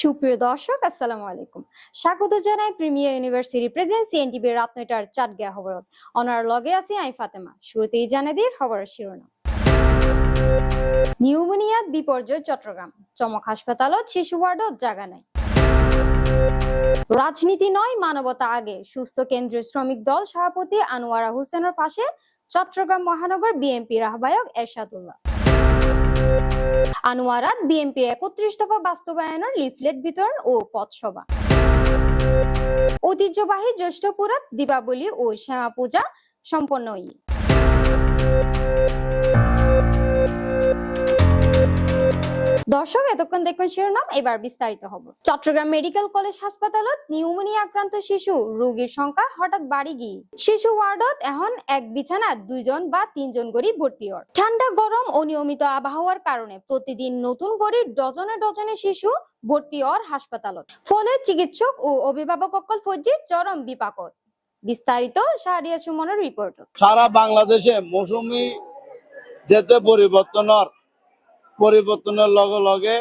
সুপ্রিয় দর্শক আসসালামু আলাইকুম স্বাগত জানাই প্রিমিয়ার ইউনিভার্সিটি প্রেজেন্ট সিএনটিভি রাত ৯টার চাটগা খবরত অনার লগে আছি আই ফাতেমা শুরুতেই জানাই দিই খবরের শিরোনাম নিউমোনিয়াত বিপর্যয় চট্টগ্রাম চমক হাসপাতালত শিশু ওয়ার্ডত জায়গা নাই রাজনীতি নয় মানবতা আগে সুস্থ কেন্দ্রীয় শ্রমিক দল সভাপতি আনোয়ারা হোসেনের পাশে চট্টগ্রাম মহানগর বিএনপির আহ্বায়ক এরশাদুল্লাহ আনোয়ারাত বিএনপির ৩১ দফা বাস্তবায়নের লিফলেট বিতরণ ও পথসভা ঐতিহ্যবাহী জ্যৈষ্ঠ পুরাত দীপাবলি ও শ্যামা পূজা সম্পন্ন দর্শক এতক্ষণ দেখুন শিরোনাম এবার বিস্তারিত হব চট্টগ্রাম মেডিকেল কলেজ হাসপাতালত নিউমোনিয়া আক্রান্ত শিশু রোগীর সংখ্যা হঠাৎ বাড়ি গিয়ে শিশু ওয়ার্ডত এখন এক বিছানাত 2 জন বা 3 জন করে ভর্তি হয় ঠান্ডা গরম অনিয়মিত আবহাওয়ার কারণে প্রতিদিন নতুন করে ডজনে ডজনে শিশু ভর্তি হওয়ার হাসপাতালত ফলে চিকিৎসক ও অভিভাবক সকল ফৌজি চরম বিপাকত বিস্তারিত শাহরিয়া সুমনের রিপোর্ট সারা বাংলাদেশে মৌসুমী যেতে পরিবর্তনের লগে লগে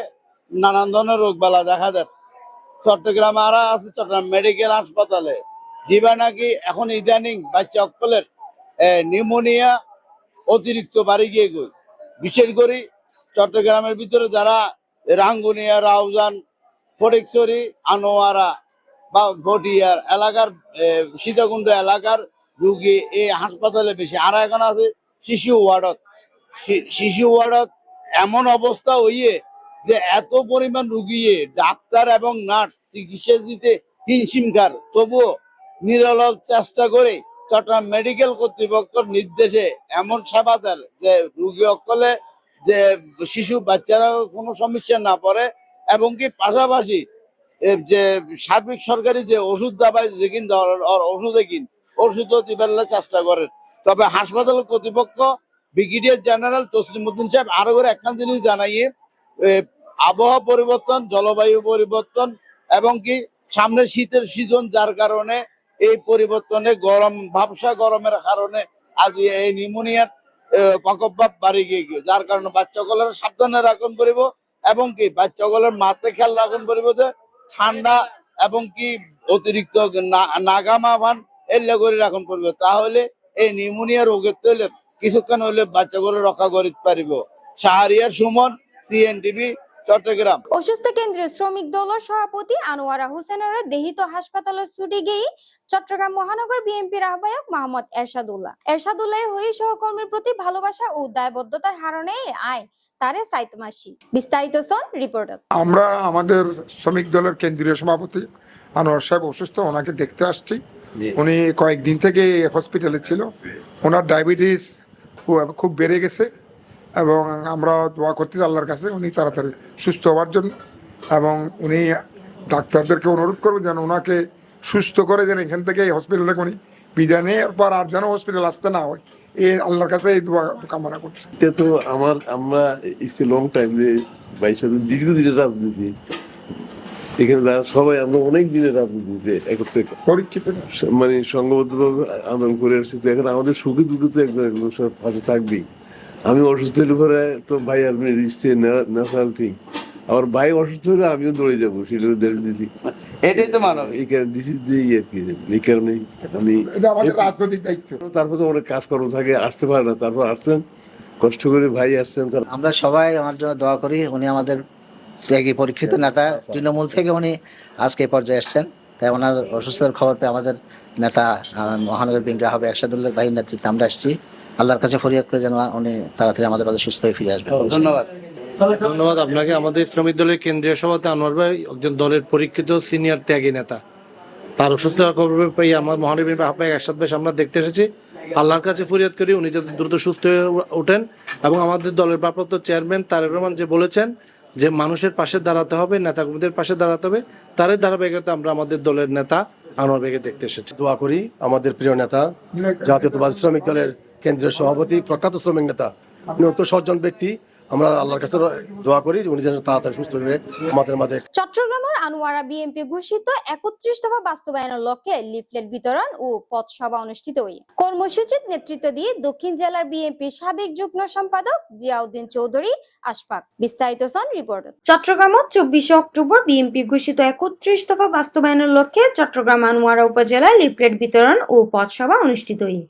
নানান ধরনের রোগ বালা দেখা দেয় চট্টগ্রামে আরা আছে চট্টগ্রাম মেডিকেল হাসপাতালে যেবা নাকি এখন ইদানিং বাচ্চা অকলের নিউমোনিয়া অতিরিক্ত বাড়ি গিয়ে গই বিশেষ করে চট্টগ্রামের ভিতরে যারা রাঙ্গুনিয়া রাউজান ফটিকছড়ি আনোয়ারা বা ভটিয়ার এলাকার সীতাকুণ্ড এলাকার রোগী এই হাসপাতালে বেশি আর এখন আছে শিশু ওয়ার্ডত এমন অবস্থা হইয়ে যে এত পরিমাণ রুগী ডাক্তার এবং নার্স চিকিৎসা দিতে হিমশিমখার তবুও নিরলস চেষ্টা করে চট্টগ্রাম মেডিকেল কর্তৃপক্ষের নির্দেশে এমন সেবা দেন যে রুগী অকলে যে শিশু বাচ্চারা কোনো সমস্যা না পড়ে এবং কি পাশাপাশি যে সার্বিক সরকারি যে ওষুধ দাবাই যে কিন ওষুধও দিবার চেষ্টা করেন তবে হাসপাতাল কর্তৃপক্ষ ব্রিগেডিয়ার জেনারেল তসলিমউদ্দিন সাহেব আরো করে একখান জিনিস জানাইয়ে আবহাওয়া পরিবর্তন জলবায়ু পরিবর্তন এবং কি সামনে শীতের সিজন যার কারণে এই পরিবর্তনে ভাবসা গরমের কারণে আজ এই নিউমোনিয়ার প্রকোপ বাড়ি গিয়ে যার কারণে বাচ্চাগুলোর সাবধানে রাখুন করিব এবং কি বাচ্চাগুলোর মাথা খেয়াল রাখুন করিব যে ঠান্ডা এবং কি অতিরিক্ত নাগামা ভান এলে করে রাখুন করিব তাহলে এই নিউমোনিয়া রোগের তৈলে কিছুক্ষণ হইলে বাচ্চাগুলো রক্ষা করিতে পারিব শাহরিয়ার সুমন সিএনটিভি চট্টগ্রাম অসুস্থ কেন্দ্রীয় শ্রমিক দলের সভাপতি আনোয়ারা হোসেনের দেহিত হাসপাতালের ছুটি গিয়ে চট্টগ্রাম মহানগর বিএনপির আহ্বায়ক মোহাম্মদ এরশাদুল্লাহ হয়ে সহকর্মীর প্রতি ভালোবাসা ও দায়বদ্ধতার হারণে আয় তারে সাইতমাসি বিস্তারিত সন রিপোর্টার আমরা আমাদের শ্রমিক দলের কেন্দ্রীয় সভাপতি আনোয়ার সাহেব অসুস্থ ওনাকে দেখতে আসছি উনি কয়েকদিন থেকে হসপিটালে ছিল ওনার ডায়াবেটিস খুব বেড়ে গেছে এবং আমরা দোয়া করতেছি আল্লাহর কাছে উনি তাড়াতাড়ি সুস্থ হওয়ার জন্য এবং উনি ডাক্তারদেরকে অনুরোধ করবেন যেন ওনাকে সুস্থ করে যেন এখান থেকে এই হসপিটাল থেকে উনি বিদায় নেয় এরপর আর যেন হসপিটাল আসতে না হয় এই আল্লাহর কাছে এই দোয়া কামনা করছি। এটা তো আমরা ইটস এ লং টাইম দীর্ঘদিনের রাজনীতি এখানে সবাই আমরা অনেক দিনের রাজনীতিতে একত্রে পরীক্ষিত মানে সংঘবদ্ধভাবে আন্দোলন করে আসছি তো এখন আমাদের সুখে দুটো তো একজন পাশে থাকবেই। আমি অসুস্থ হলে পরে তো ভাই আপনি ন্যাশনাল থিং আমার ভাই অসুস্থ হলে আমিও দৌড়ে যাবো সেটা দিদি এটাই তো মানব এই কারণে দিছি দিয়ে আর কি এই কারণেই আমি রাজনৈতিক দায়িত্ব তারপর তো অনেক কাজকর্ম থাকে আসতে পারে না তারপর আসছেন কষ্ট করে ভাই আসছেন আমরা সবাই আমার জন্য দোয়া করি উনি আমাদের পরীক্ষিত নেতা তৃণমূল থেকে উনি আজকে পর্যায়ে এসছেন তাই ওনার অসুস্থতার খবর পেয়ে আমাদের নেতা মহানগর বিএনপি হবে এরশাদুল্লাহ ভাইয়ের নেতৃত্বে আমরা এসেছি আল্লাহর কাছে ফরিয়াদ করে যেন উনি তাড়াতাড়ি আমাদের কাছে সুস্থ হয়ে ফিরে আসবেন। ধন্যবাদ আপনাকে। আমাদের শ্রমিক দলের কেন্দ্রীয় সভাপতি আনোয়ার ভাই একজন দলের পরীক্ষিত সিনিয়র ত্যাগী নেতা তার অসুস্থতার খবর পেয়ে আমার মহানগর বিএনপি আহ্বায়ক এরশাদ ভাই আমরা দেখতে এসেছি আল্লাহর কাছে ফরিয়াদ করি উনি যাতে দ্রুত সুস্থ হয়ে ওঠেন এবং আমাদের দলের ভারপ্রাপ্ত চেয়ারম্যান তারেক রহমান যে বলেছেন যে মানুষের পাশে দাঁড়াতে হবে নেতাকর্মীদের পাশে দাঁড়াতে হবে তারই ধারাবাহিকতা আমরা আমাদের দলের নেতা আনোয়ার ভাইকে দেখতে এসেছি। দোয়া করি আমাদের প্রিয় নেতা জাতীয়তাবাদী শ্রমিক দলের কেন্দ্রীয় সভাপতি প্রখ্যাত শ্রমিক নেতা উনি অত্যন্ত সজ্জন ব্যক্তি আমরা আল্লাহর কাছে দোয়া করি যে উনি যেন তাড়াতাড়ি সুস্থ হয়ে আমাদের মাঝে। চট্টগ্রামের আনোয়ারা বিএনপি ঘোষিত 31 দফা বাস্তবায়নের লক্ষ্যে লিফলেট বিতরণ ও পথসভা অনুষ্ঠিত হয়। কর্মসূচির নেতৃত্ব দিয়ে দক্ষিণ জেলার বিএনপির সাবেক যুগ্ম সম্পাদক জিয়াউদ্দিন চৌধুরী আশফাক। বিস্তারিত রিপোর্ট। চট্টগ্রামত 24 অক্টোবর বিএনপি ঘোষিত 31 দফা বাস্তবায়নের লক্ষ্যে চট্টগ্রাম আনোয়ারা উপজেলায় লিফলেট বিতরণ ও পথসভা অনুষ্ঠিত হয়।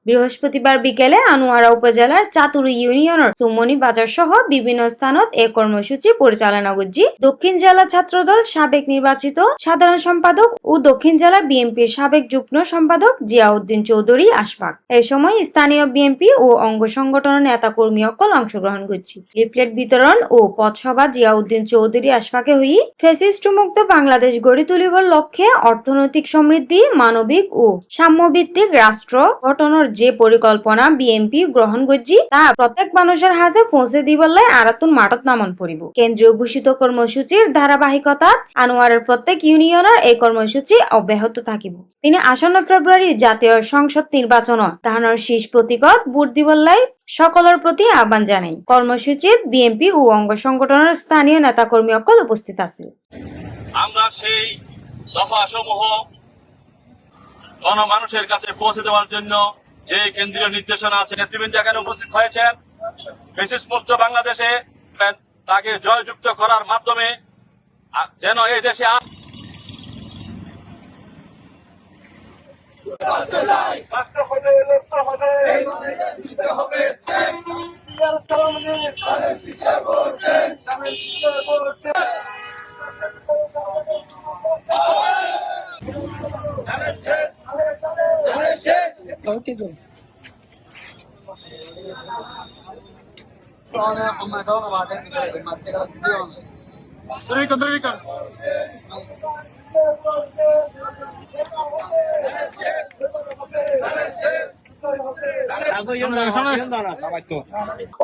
বৃহস্পতিবার বিকেলে আনোয়ারা উপজেলার চাতুরি ইউনিয়নের চুমনি বাজার সহ বিভিন্ন স্থানত এই কর্মসূচি পরিচালনা করছে দক্ষিণ জেলা ছাত্রদল সাবেক নির্বাচিত সাধারণ সম্পাদক ও দক্ষিণ জেলা বিএনপির সাবেক যুগ্ম সম্পাদক জিয়াউদ্দিন চৌধুরী আশফাক। এই সময় স্থানীয় বিএনপি ও অঙ্গ সংগঠনের নেতা কর্মী সকল অংশগ্রহণ করছে। লিফলেট বিতরণ ও পথসভা জিয়াউদ্দিন চৌধুরী আশফাকে হই ফ্যাসিস্ট মুক্ত বাংলাদেশ গড়ে তুলিবার লক্ষ্যে অর্থনৈতিক সমৃদ্ধি, মানবিক ও সাম্যভিত্তিক রাষ্ট্র গঠনের যে পরিকল্পনা বিএনপি গ্রহণ করছি তা প্রত্যেক মানুষের হাতে পৌঁছে দিবলাই আরাতুন মাঠত নামন পড়িব। কেন্দ্রীয় ঘোষিত কর্মসূচির ধারাবাহিকতাত আনোয়ারের প্রত্যেক ইউনিয়নের এই কর্মসূচি অব্যাহত থাকিব। তিনি আসন্ন ফেব্রুয়ারি জাতীয় সংসদ নির্বাচন ধারণের শীষ প্রতীকত ভোট দিবলাই সকলের প্রতি আহ্বান জানাই। কর্মসূচিত বিএনপি ও অঙ্গ সংগঠনের স্থানীয় নেতাকর্মী সকল উপস্থিত আছে। আমরা সেই দফাসমূহ গণমানুষের কাছে পৌঁছে দেওয়ার জন্য যে কেন্দ্রীয় নির্দেশনা আছে, নেতৃবৃন্দ এখানে উপস্থিত হয়েছেন। ফ্যাসিস্ট মুক্ত বাংলাদেশে তাকে জয়যুক্ত করার মাধ্যমে যেন এই দেশে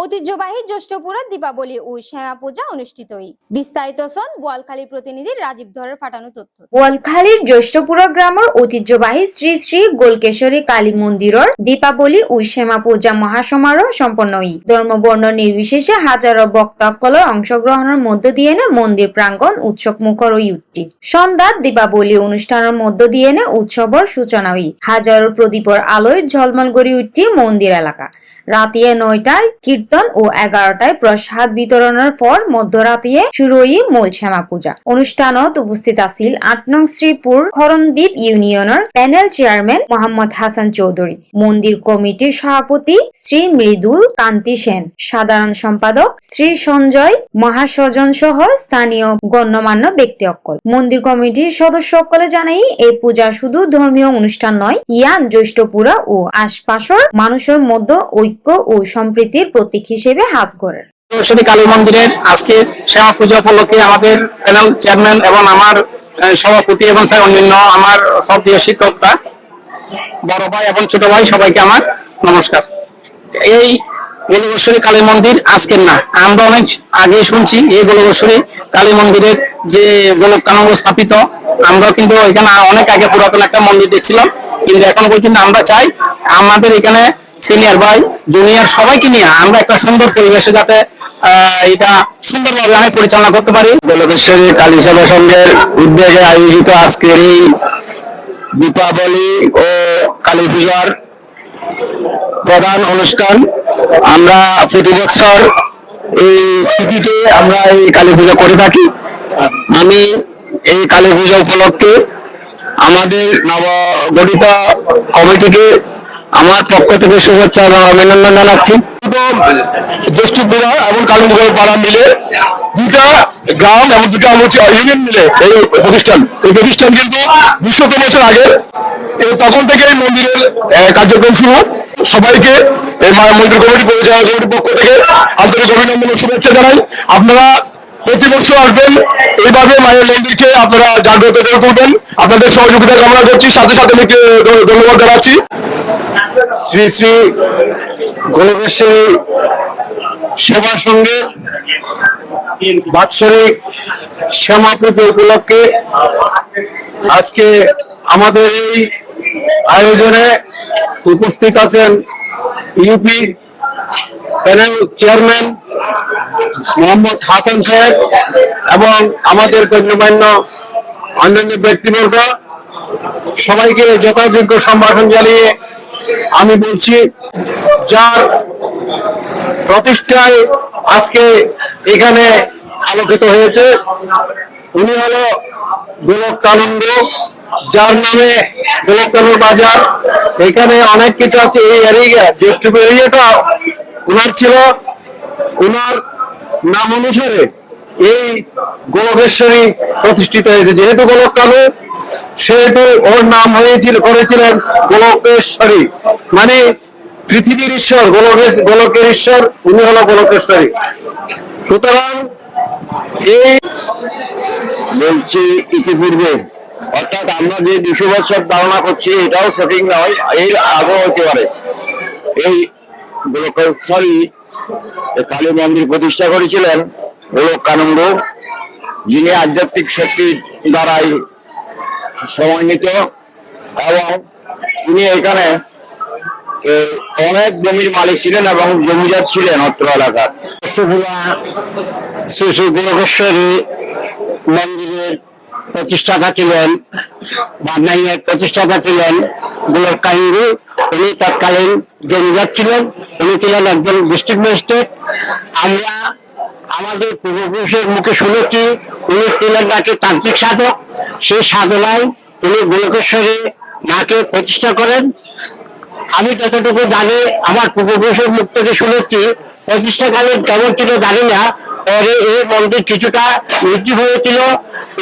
ঐতিহ্যবাহী জ্যৈষ্ঠপুরের দীপাবলি ও শ্যামা পূজা অনুষ্ঠিত হয়। বিস্তারিত বোয়ালখালী প্রতিনিধি রাজীব ধরের পাঠানো তথ্য। বোয়ালখালীর জ্যৈষ্ঠপুরা গ্রামের ঐতিহ্যবাহী শ্রী শ্রী গোলকেশ্বরী কালী মন্দিরের দীপাবলি ও শ্যামা পূজা মহাসমারোহ সম্পন্ন হয়। ধর্মবর্ণ নির্বিশেষে হাজারো ভক্তসকলের অংশগ্রহণের মধ্য দিয়ে মন্দির প্রাঙ্গণ উৎসব মুখর হয়ে উঠছে। সন্ধ্যার দীপাবলি অনুষ্ঠানের মধ্য দিয়ে উৎসবের সূচনা হয়। হাজারো প্রদীপের আলোয় ঝলমল গড়ে উঠছে মন্দির এলাকা। রাতে 9টায় কীর্তন ও 11টায় প্রসাদ বিতরণের পর মধ্যরাতে শুরু হয় মূল শ্যামা পূজা। অনুষ্ঠানত উপস্থিত আছিল 8 নং শ্রীপুর খরণদ্বীপ ইউনিয়নের প্যানেল চেয়ারম্যান মোহাম্মদ হাসান চৌধুরী, মন্দির কমিটির সভাপতি শ্রী মৃদুল কান্তি সেন, সাধারণ সম্পাদক শ্রী সঞ্জয় মহাসজন সহ স্থানীয় গণ্যমান্য ব্যক্তি সকল। মন্দির কমিটির সদস্য সকলে জানাই এই পূজা শুধু ধর্মীয় অনুষ্ঠান নয়, ইয়ান জ্যৈষ্ঠপুরা ও আশপাশের মানুষের মধ্যে ঐক্য ও সম্প্রীতির প্রতীক হিসেবে হাজ করে। গোলকেশ্বরী কালী মন্দিরের আজকে শ্যামা পূজা উপলক্ষে আমাদের প্যানেল চেয়ারম্যান এবং আমার সভাপতি এবং অন্যান্য আমার সক্রিয় শিক্ষকরা, বড় ভাই এবং ছোট ভাই, সবাইকে আমার নমস্কার। এই গোলকেশ্বরী কালী মন্দির আজকের না, আমরা অনেক আগে শুনছি এই গোলকেশ্বরী কালী মন্দিরের যে গোলকানন্দ স্থাপিত, আমরা কিন্তু এখানে অনেক আগে পুরাতন একটা মন্দির দেখছিলাম, কিন্তু এখন পর্যন্ত আমরা চাই আমাদের এখানে সিনিয়র ভাই জুনিয়র সবাইকে নিয়ে আমরা একটা সুন্দর পরিবেশে যাতে এটা সুন্দরভাবে আমি পরিচালনা করতে পারি। গোলকেশ্বরী কালী সভা সংঘের উদ্যোগে আয়োজিত আজকের এই দীপাবলি ও কালী পূজার প্রধান অনুষ্ঠান, আমরা প্রতি বছর এই ছুটিতে আমরা এই কালী পূজা করে থাকি। আমি এই কালী পূজা উপলক্ষে আমাদের নবগঠিত কমিটিকে আমার পক্ষ থেকে শুভেচ্ছা এবং অভিনন্দন জানাচ্ছি। জ্যৈষ্ঠপুরা এবং কালীমঙ্গল পাড়া মিলে দুটা গ্রাম এবং দুটা ইউনিয়ন মিলে এই প্রতিষ্ঠান কিন্তু 200 বছর আগে, তখন থেকে এই মন্দিরের কার্যক্রম শুরু। সবাইকে এই মন্দির কমিটি পরিচালনা কমিটির পক্ষ থেকে আন্তরিক অভিনন্দন ও শুভেচ্ছা জানাই। আপনারা প্রতি বছর আসবেন, এইভাবে মায়ের মন্দিরকে আপনারা জাগ্রত করে তুলবেন। আপনাদের সহযোগিতা কামনা করছি, সাথে সাথে আমি ধন্যবাদ জানাচ্ছি। শ্রী শ্রী গোলকেশ্বরী সেবা সঙ্গে বাৎসরিক শ্যামা পূজা উপলক্ষে আজকে আমাদের এই আয়োজনে উপস্থিত আছেন UP panel chairman Mohammad Hasan সাহেব এবং আমাদের গণ্যমান্য অন্যান্য ব্যক্তিবর্গ সবাইকে যথাযোগ্য সম্ভাষণ জানিয়ে আমি বলছি, যার প্রতিষ্ঠায় আজকে এখানে আলোকিত হয়েছে উনি হলো গোলকানন্দ, যার নামে গোলকানন্দ বাজার। এখানে অনেক কিছু আছে। এই এরিয়া জ্যেষ্ঠ এরিয়াটা ওনার ছিল, ওনার নাম অনুসারে এই গোলকেশ্বরী প্রতিষ্ঠিত হয়েছে। যেহেতু গোলক কানু, সেহেতু ওর নাম করেছিলেন গোলকেশ্বরী, মানে পৃথিবীর ঈশ্বর, গোলকের ঈশ্বর উনি হলো গোলকেশ্বরী। সুতরাং এই বলছি ইতিপূর্বে, অর্থাৎ আমরা যে 200 বছর ধারণা করছি এটাও সঠিক নয়, এর আগেও হতে পারে। এই গোলকেশ্বরী কালী মন্দির প্রতিষ্ঠা করেছিলেন গোলকানন্দ, যিনি আধ্যাত্মিক শক্তির দ্বারাই সমন্বিত, এবং তিনি এখানে অনেক জমির মালিক ছিলেন এবং জমিদার ছিলেন অত্র এলাকার। শ্রী শ্রী গোলকেশ্বরী মন্দিরের প্রতিষ্ঠাতা ছিলেন বা নাইয়ের প্রতিষ্ঠাতা ছিলেন গোলকানন্দ। উনি তৎকালীন জমিদার ছিলেন, উনি ছিলেন একজন ডিস্ট্রিক্ট ম্যাজিস্ট্রেট। আমরা আমাদের পূর্বপুরুষের মুখে শুনেছি উনি ছিলেন নাকি তান্ত্রিক সাধক। সেই সাধনায় উনি গোলকেশ্বরী মাকে প্রতিষ্ঠা করেন। আমি যতটুকু জানি, আমার পূর্বপুরুষের মুখ থেকে শুনেছি, প্রতিষ্ঠাকালীন কেমন ছিল জানি না, পরে এই মন্দির কিছুটা বৃদ্ধি হয়েছিল।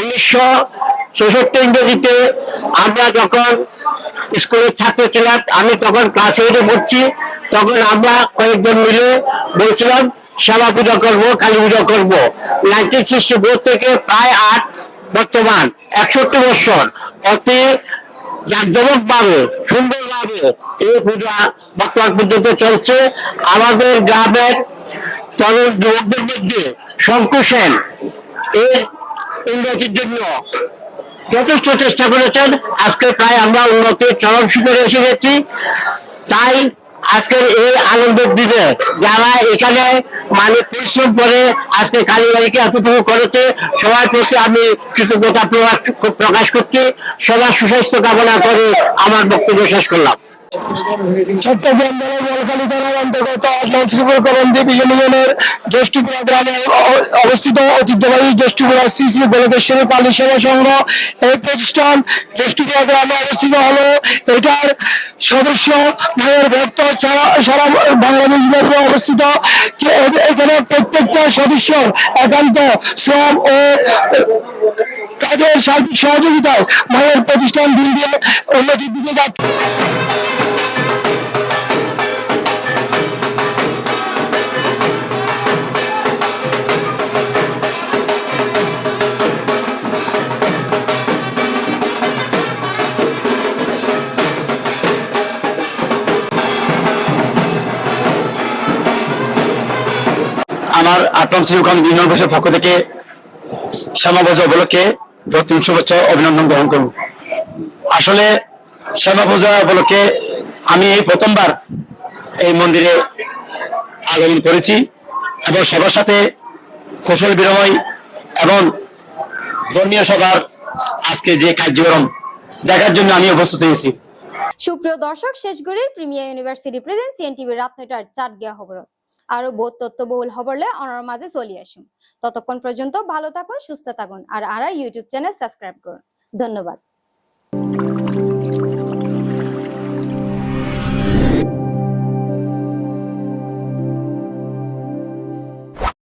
1964 ইংরেজিতে আমরা যখন স্কুলের ছাত্র ছিলাম, আমি তখন ক্লাস 8-এ পড়ছি, তখন আমরা কয়েকজন মিলে বলছিলাম শ্যামা পূজা করবো, কালী পূজা করবো। 1964 থেকে প্রায় বর্তমান 61 বছর অতি জাঁকজমক ভাবে, সুন্দরভাবে এই পূজা বর্তমান পর্যন্ত চলছে। আমাদের গ্রামের তরুণ যুবকদের মধ্যে শঙ্কু সেন এই উন্নতির জন্য যথেষ্ট চেষ্টা করেছেন। আজকে প্রায় আমরা উন্নতির চরম শিখরে এসে গেছি। তাই আজকের এই আনন্দের দিনে যারা এখানে মানে পরিশ্রম করে আজকে কালীবাড়িকে এতটুকু করেছে, সবার প্রতি আমি কৃতজ্ঞতা প্রকাশ করছি। সবার সুস্বাস্থ্য কামনা করে আমার বক্তব্য শেষ করলাম। চট্টগ্রাম জেলার বলখালী থানার অন্তর্গত করণদ্বীপ ইউনিয়নের জ্যেষ্ঠপুরা গ্রামে অবস্থিত ঐতিহ্যবাহী জ্যেষ্ঠপুরা শ্রী শ্রী গোলকেশ্বরী কালী সেবা সংঘ এই প্রতিষ্ঠান জ্যেষ্ঠপুরা গ্রামে অবস্থিত হলো। এটার সদস্য ভাইয়ের ভক্ত সারা বাংলাদেশ ব্যাপী অবস্থিত। এখানে প্রত্যেকটা সদস্যর একান্ত শ্রম ও কাজের সার্বিক সহযোগিতায় ভাইয়ের প্রতিষ্ঠান দিন দিন উন্নতির দিকে যাচ্ছে। আমার 8 নং শ্রীকান ইউনিয়ন পরিষদের পক্ষ থেকে শ্যামা পূজা উপলক্ষে 300 বছর অভিনন্দন গ্রহণ করব। আসলে শ্যামা পূজা উপলক্ষে আমি এই প্রথমবার এই মন্দিরে আগমন করেছি এবং সবার সাথে কুশল বিনিময় এবং ধর্মীয় সভার আজকে যে কার্যক্রম দেখার জন্য আমি উপস্থিত হয়েছি। সুপ্রিয় দর্শক, শেষগড়ির প্রিমিয়ার ইউনিভার্সিটি প্রেজেন্ট সিএনটিভি রাত 9টার 4 গিয়া খবর আরো বহুত তথ্যবহুল খবরলে অনার মাঝে চলে আসুন। ততক্ষণ পর্যন্ত ভালো থাকুন, সুস্থ থাকুন আর ইউটিউব চ্যানেল সাবস্ক্রাইব করুন। ধন্যবাদ।